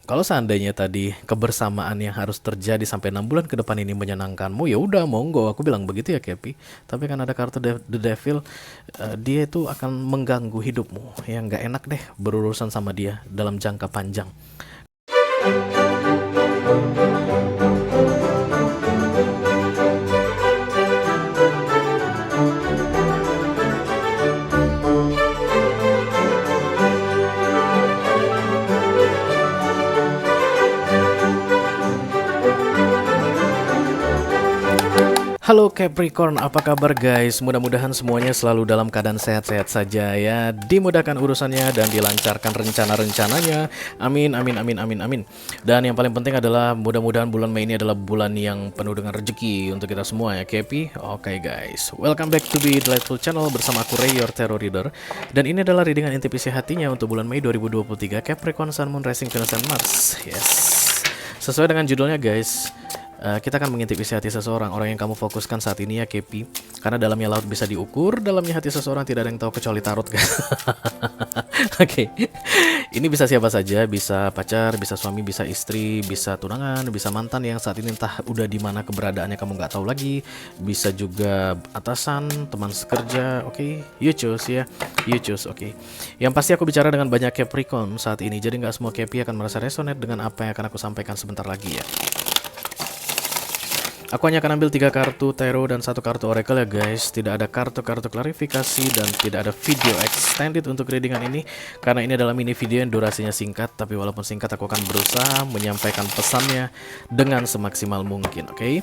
Kalau seandainya tadi kebersamaan yang harus terjadi sampai 6 bulan ke depan ini menyenangkanmu, ya udah monggo, aku bilang begitu ya Kepi. Tapi kan ada kartu The Devil, dia itu akan mengganggu hidupmu. Ya nggak enak deh berurusan sama dia dalam jangka panjang. Halo Capricorn, apa kabar guys? Mudah-mudahan semuanya selalu dalam keadaan sehat-sehat saja ya. Dimudahkan urusannya dan dilancarkan rencana-rencananya. Amin, amin, amin, amin, amin. Dan yang paling penting adalah mudah-mudahan bulan Mei ini adalah bulan yang penuh dengan rezeki untuk kita semua ya, Capi. Oke guys, welcome back to the Delightful Channel bersama aku Ray, your Tarot Reader. Dan ini adalah readingan intuisi hatinya untuk bulan Mei 2023, Capricorn, Sun, Moon, Rising, Venus, dan Mars. Yes, sesuai dengan judulnya guys. Kita akan mengintip isi hati seseorang, orang yang kamu fokuskan saat ini ya Kepi. Karena dalamnya laut bisa diukur, dalamnya hati seseorang tidak ada yang tahu kecuali tarot kan. Oke. Ini bisa siapa saja, bisa pacar, bisa suami, bisa istri, bisa tunangan, bisa mantan yang saat ini entah udah di mana keberadaannya kamu nggak tahu lagi. Bisa juga atasan, teman sekerja, oke. You choose ya, you choose, oke. Yang pasti aku bicara dengan banyak Capricorn saat ini, jadi nggak semua Kepi akan merasa resonate dengan apa yang akan aku sampaikan sebentar lagi ya. Aku hanya akan ambil 3 kartu tarot dan 1 kartu oracle ya guys. Tidak ada kartu-kartu klarifikasi dan tidak ada video extended untuk readingan ini. Karena ini adalah mini video yang durasinya singkat. Tapi walaupun singkat aku akan berusaha menyampaikan pesannya dengan semaksimal mungkin, oke?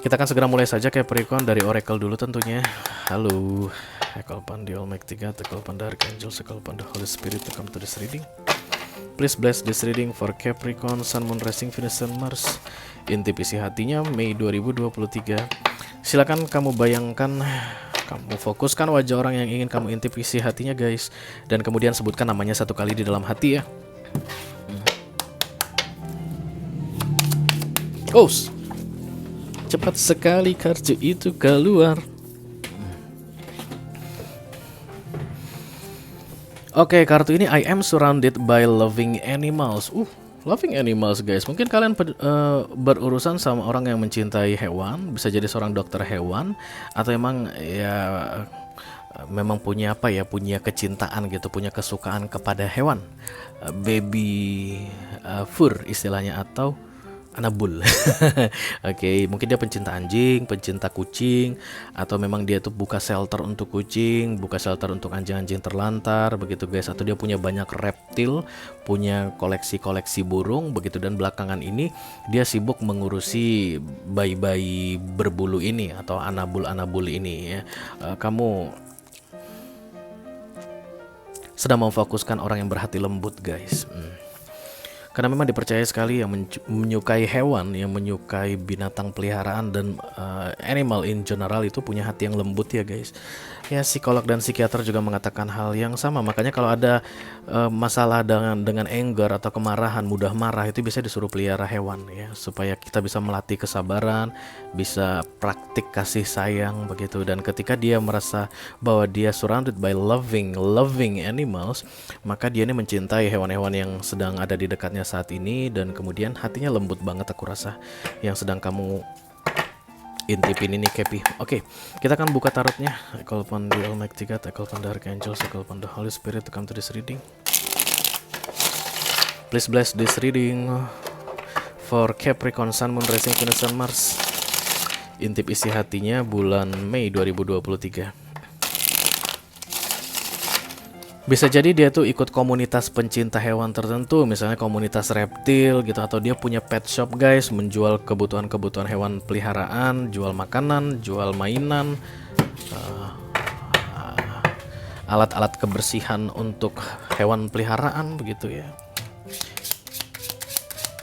Kita akan segera mulai saja Capricorn dari oracle dulu tentunya. Halo, I call upon the Almighty God, I call upon the Archangel, I call upon the Holy Spirit to come to this reading. Please bless this reading for Capricorn, Sun, Moon, Rising, Venus, and Mars. Intip isi hatinya Mei 2023. Silakan kamu bayangkan, kamu fokuskan wajah orang yang ingin kamu intip isi hatinya guys. Dan kemudian sebutkan namanya 1 kali di dalam hati ya. Oh, cepat sekali kartu itu keluar. Oke, kartu ini I am surrounded by loving animals. Loving animals guys. Mungkin kalian berurusan sama orang yang mencintai hewan, bisa jadi seorang dokter hewan atau emang ya memang punya apa ya, punya kecintaan gitu, punya kesukaan kepada hewan. Baby fur istilahnya atau anabul. Oke, mungkin dia pencinta anjing, pencinta kucing, atau memang dia tuh buka shelter untuk kucing, buka shelter untuk anjing-anjing terlantar, begitu guys. Atau dia punya banyak reptil, punya koleksi-koleksi burung, begitu. Dan belakangan ini dia sibuk mengurusi bayi-bayi berbulu ini atau anabul-anabul ini ya. Kamu sedang memfokuskan orang yang berhati lembut guys. Karena memang dipercaya sekali yang menyukai hewan, yang menyukai binatang peliharaan dan animal in general itu punya hati yang lembut ya guys. Ya psikolog dan psikiater juga mengatakan hal yang sama. Makanya kalau ada masalah dengan anger atau kemarahan, mudah marah, itu bisa disuruh pelihara hewan ya, supaya kita bisa melatih kesabaran, bisa praktik kasih sayang begitu. Dan ketika dia merasa bahwa dia surrounded by loving animals, maka dia ini mencintai hewan-hewan yang sedang ada di dekatnya saat ini, dan kemudian hatinya lembut banget aku rasa yang sedang kamu intipin ini Kepi. Oke, kita akan buka tarotnya. I call upon the Almighty God, I call upon the Archangel, I call upon the Holy Spirit to come to this reading. Please bless this reading for Capricorn, Sun, Moon, Rising, Venus, and Mars. Intip isi hatinya bulan Mei 2023. Bisa jadi dia tuh ikut komunitas pencinta hewan tertentu, misalnya komunitas reptil gitu, atau dia punya pet shop guys, menjual kebutuhan-kebutuhan hewan peliharaan, jual makanan, jual mainan, alat-alat kebersihan untuk hewan peliharaan begitu ya.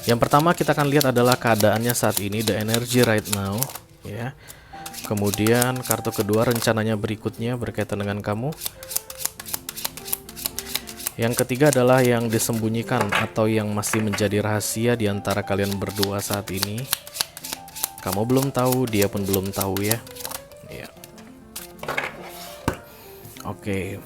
Yang pertama kita akan lihat adalah keadaannya saat ini, the energy right now ya. Kemudian kartu kedua rencananya berikutnya berkaitan dengan kamu. Yang ketiga adalah yang disembunyikan atau yang masih menjadi rahasia di antara kalian berdua saat ini. Kamu belum tahu, dia pun belum tahu ya. Ya. Oke.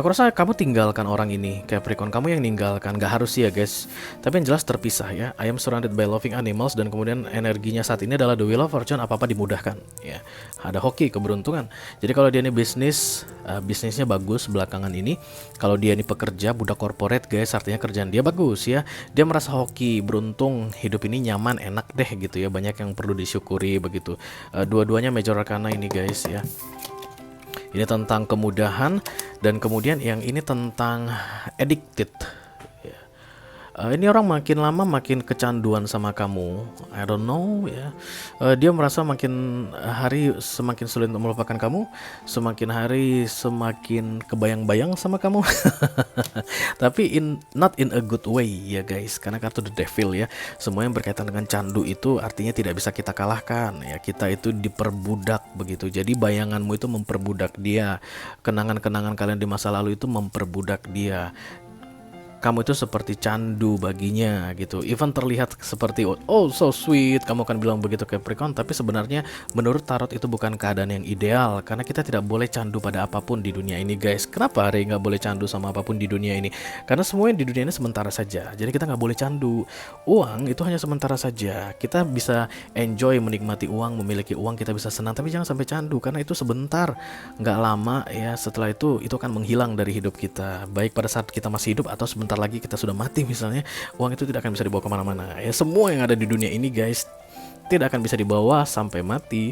Aku rasa kamu tinggalkan orang ini, Capricorn. Kamu yang ninggalkan, nggak harus sih ya guys. Tapi yang jelas terpisah ya. I am surrounded by loving animals, dan kemudian energinya saat ini adalah the wheel of fortune, apa-apa dimudahkan. Ya, ada hoki, keberuntungan. Jadi kalau dia ini bisnis, bisnisnya bagus belakangan ini. Kalau dia ini pekerja, budak corporate guys, artinya kerjaan dia bagus ya. Dia merasa hoki, beruntung, hidup ini nyaman, enak deh gitu ya. Banyak yang perlu disyukuri begitu. Dua-duanya major arcana ini guys ya. Ini tentang kemudahan, dan kemudian yang ini tentang addicted. Ini orang makin lama makin kecanduan sama kamu. I don't know ya. Dia merasa makin hari semakin sulit untuk melupakan kamu, semakin hari semakin kebayang-bayang sama kamu. Tapi not in a good way ya guys, karena kartu the devil ya. Semua yang berkaitan dengan candu itu artinya tidak bisa kita kalahkan ya. Kita itu diperbudak begitu. Jadi bayanganmu itu memperbudak dia. Kenangan-kenangan kalian di masa lalu itu memperbudak dia. Kamu itu seperti candu baginya gitu. Even terlihat seperti oh so sweet, kamu akan bilang begitu Capricorn, tapi sebenarnya menurut tarot itu bukan keadaan yang ideal, karena kita tidak boleh candu pada apapun di dunia ini guys. Kenapa hari nggak boleh candu sama apapun di dunia ini? Karena semua yang di dunia ini sementara saja. Jadi kita nggak boleh candu. Uang itu hanya sementara saja. Kita bisa enjoy menikmati uang, memiliki uang, kita bisa senang, tapi jangan sampai candu, karena itu sebentar, nggak lama ya. Setelah itu akan menghilang dari hidup kita, baik pada saat kita masih hidup atau sebentar lagi kita sudah mati misalnya. Uang itu tidak akan bisa dibawa kemana-mana ya. Semua yang ada di dunia ini guys tidak akan bisa dibawa sampai mati,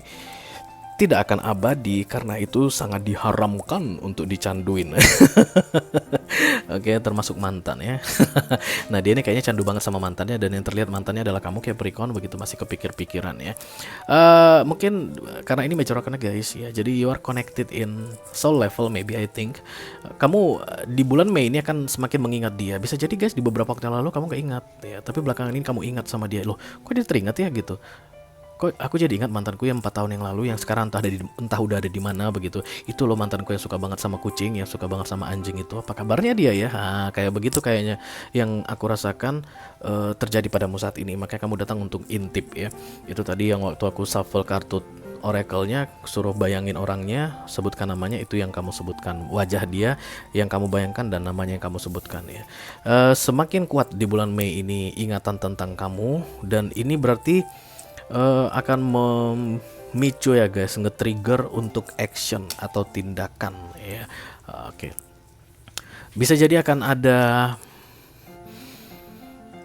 tidak akan abadi, karena itu sangat diharamkan untuk dicanduin. Oke, termasuk mantan ya. Nah dia ini kayaknya candu banget sama mantannya, dan yang terlihat mantannya adalah kamu Capricorn begitu, masih kepikir-pikiran ya. Mungkin karena ini major arcana guys ya, jadi you are connected in soul level maybe I think. Kamu di bulan Mei ini akan semakin mengingat dia. Bisa jadi guys di beberapa waktu yang lalu kamu gak ingat ya, tapi belakangan ini kamu ingat sama dia. Loh kok dia teringat ya gitu. Kok aku jadi ingat mantanku yang 4 tahun yang lalu, yang sekarang entah udah ada di mana begitu. Itu loh mantanku yang suka banget sama kucing, yang suka banget sama anjing itu. Apa kabarnya dia ya? Kayak begitu kayaknya yang aku rasakan terjadi padamu saat ini. Makanya kamu datang untuk intip ya. Itu tadi yang waktu aku shuffle kartu oracle-nya, suruh bayangin orangnya, sebutkan namanya, itu yang kamu sebutkan. Wajah dia yang kamu bayangkan dan namanya yang kamu sebutkan ya. Semakin kuat di bulan Mei ini ingatan tentang kamu, dan ini berarti akan memicu ya guys, nge-trigger untuk action atau tindakan ya. Oke. Bisa jadi akan ada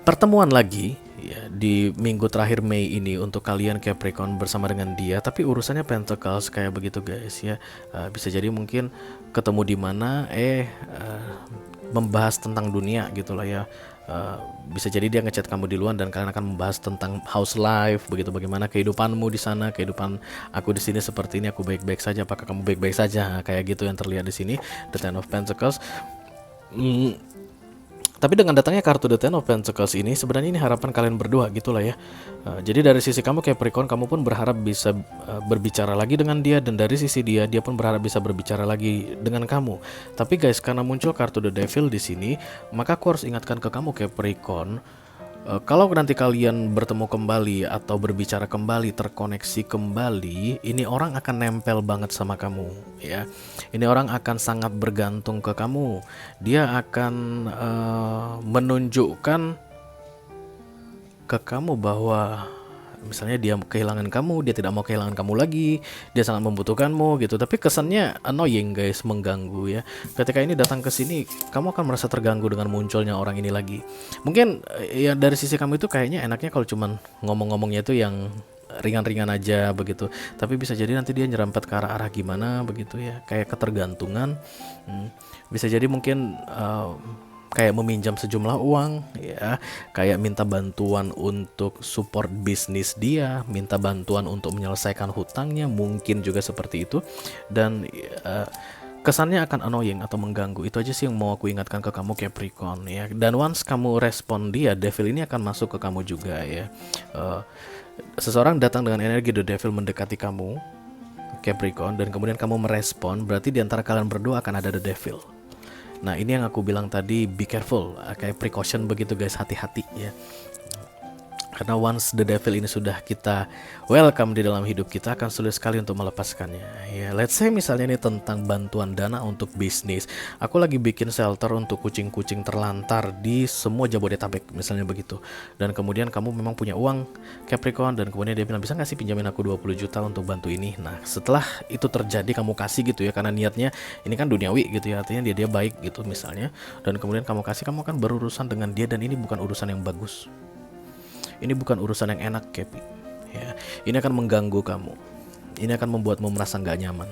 pertemuan lagi ya di minggu terakhir Mei ini untuk kalian Capricorn bersama dengan dia, tapi urusannya Pentacles kayak begitu guys ya. Bisa jadi mungkin ketemu di mana membahas tentang dunia gitulah ya. Bisa jadi dia ngechat kamu di luar dan kalian akan membahas tentang house life begitu, bagaimana kehidupanmu di sana, kehidupan aku di sini seperti ini, aku baik-baik saja, apakah kamu baik-baik saja, kayak gitu yang terlihat di sini, the Ten of Pentacles. Tapi dengan datangnya kartu The Ten of Pentacles ini, sebenarnya ini harapan kalian berdua gitulah ya. Jadi dari sisi kamu Capricorn, kamu pun berharap bisa berbicara lagi dengan dia, dan dari sisi dia pun berharap bisa berbicara lagi dengan kamu. Tapi guys, karena muncul kartu The Devil di sini, maka aku harus ingatkan ke kamu Capricorn, kalau nanti kalian bertemu kembali atau berbicara kembali, terkoneksi kembali, ini orang akan nempel banget sama kamu ya. Ini orang akan sangat bergantung ke kamu. Dia akan menunjukkan ke kamu bahwa misalnya dia kehilangan kamu, dia tidak mau kehilangan kamu lagi, dia sangat membutuhkanmu gitu. Tapi kesannya annoying guys, mengganggu ya. Ketika ini datang ke sini, kamu akan merasa terganggu dengan munculnya orang ini lagi. Mungkin ya dari sisi kamu itu kayaknya enaknya kalau cuman ngomong-ngomongnya itu yang ringan-ringan aja begitu. Tapi bisa jadi nanti dia nyerempet ke arah-arah gimana begitu ya, kayak ketergantungan. Bisa jadi mungkin kayak meminjam sejumlah uang ya, kayak minta bantuan untuk support bisnis dia, minta bantuan untuk menyelesaikan hutangnya, mungkin juga seperti itu. Dan kesannya akan annoying atau mengganggu. Itu aja sih yang mau aku ingatkan ke kamu Capricorn ya. Dan once kamu respon dia, Devil ini akan masuk ke kamu juga ya. Seseorang datang dengan energi The Devil mendekati kamu Capricorn, dan kemudian kamu merespon, berarti di antara kalian berdua akan ada The Devil. Nah ini yang aku bilang tadi, be careful, kayak precaution begitu guys, hati-hati ya. Karena once the devil ini sudah kita welcome di dalam hidup kita, akan sulit sekali untuk melepaskannya. Ya, let's say misalnya ini tentang bantuan dana untuk bisnis. Aku lagi bikin shelter untuk kucing-kucing terlantar di semua Jabodetabek, misalnya begitu. Dan kemudian kamu memang punya uang Capricorn, dan kemudian dia bilang, bisa nggak sih pinjamin aku 20 juta untuk bantu ini. Nah, setelah itu terjadi kamu kasih gitu ya, karena niatnya ini kan duniawi gitu ya, artinya dia baik gitu misalnya. Dan kemudian kamu kasih, kamu akan berurusan dengan dia, dan ini bukan urusan yang bagus. Ini bukan urusan yang enak, Capi. Ya, ini akan mengganggu kamu. Ini akan membuatmu merasa nggak nyaman.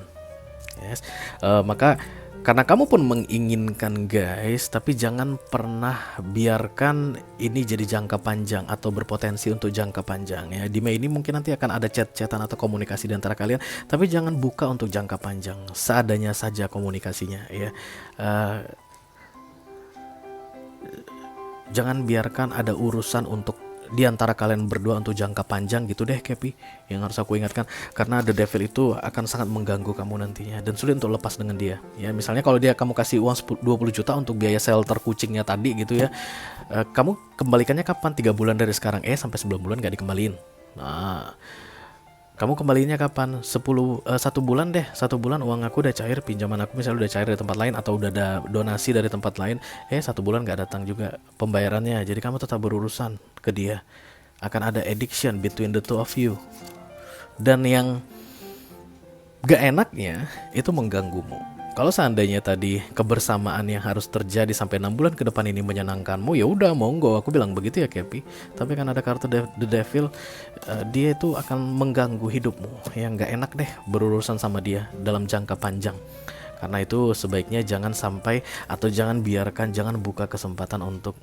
Yes. Maka karena kamu pun menginginkan guys, tapi jangan pernah biarkan ini jadi jangka panjang atau berpotensi untuk jangka panjang ya. Di Mei ini mungkin nanti akan ada chat-chatan atau komunikasi di antara kalian, tapi jangan buka untuk jangka panjang. Seadanya saja komunikasinya ya. Jangan biarkan ada urusan untuk di antara kalian berdua untuk jangka panjang gitu deh, Capi. Yang harus aku ingatkan, karena the devil itu akan sangat mengganggu kamu nantinya dan sulit untuk lepas dengan dia. Ya, misalnya kalau dia kamu kasih uang 20 juta untuk biaya shelter kucingnya tadi gitu ya. Kamu kembalikannya kapan? 3 bulan dari sekarang. Sampai 9 bulan gak dikembaliin. Nah, kamu kembalinya kapan? 1 bulan deh. 1 bulan uang aku udah cair, pinjaman aku misalnya udah cair dari tempat lain atau udah ada donasi dari tempat lain. 1 bulan gak datang juga pembayarannya. Jadi kamu tetap berurusan ke dia. Akan ada addiction between the two of you. Dan yang gak enaknya itu mengganggumu. Kalau seandainya tadi kebersamaan yang harus terjadi sampai 6 bulan ke depan ini menyenangkanmu, ya udah monggo, aku bilang begitu ya, Cappy. Tapi kan ada kartu the devil, dia itu akan mengganggu hidupmu. Yang gak enak deh berurusan sama dia dalam jangka panjang. Karena itu sebaiknya jangan sampai atau jangan biarkan, jangan buka kesempatan untuk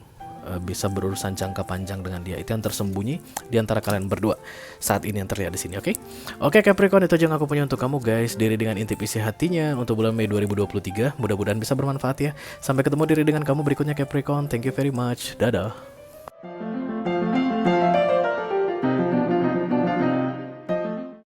bisa berurusan jangka panjang dengan dia. Itu yang tersembunyi di antara kalian berdua saat ini yang terlihat di sini, oke? Oke Capricorn, itu aja yang aku punya untuk kamu guys. Diri dengan intip isi hatinya untuk bulan Mei 2023. Mudah-mudahan bisa bermanfaat ya. Sampai ketemu diri dengan kamu berikutnya Capricorn. Thank you very much. Dadah.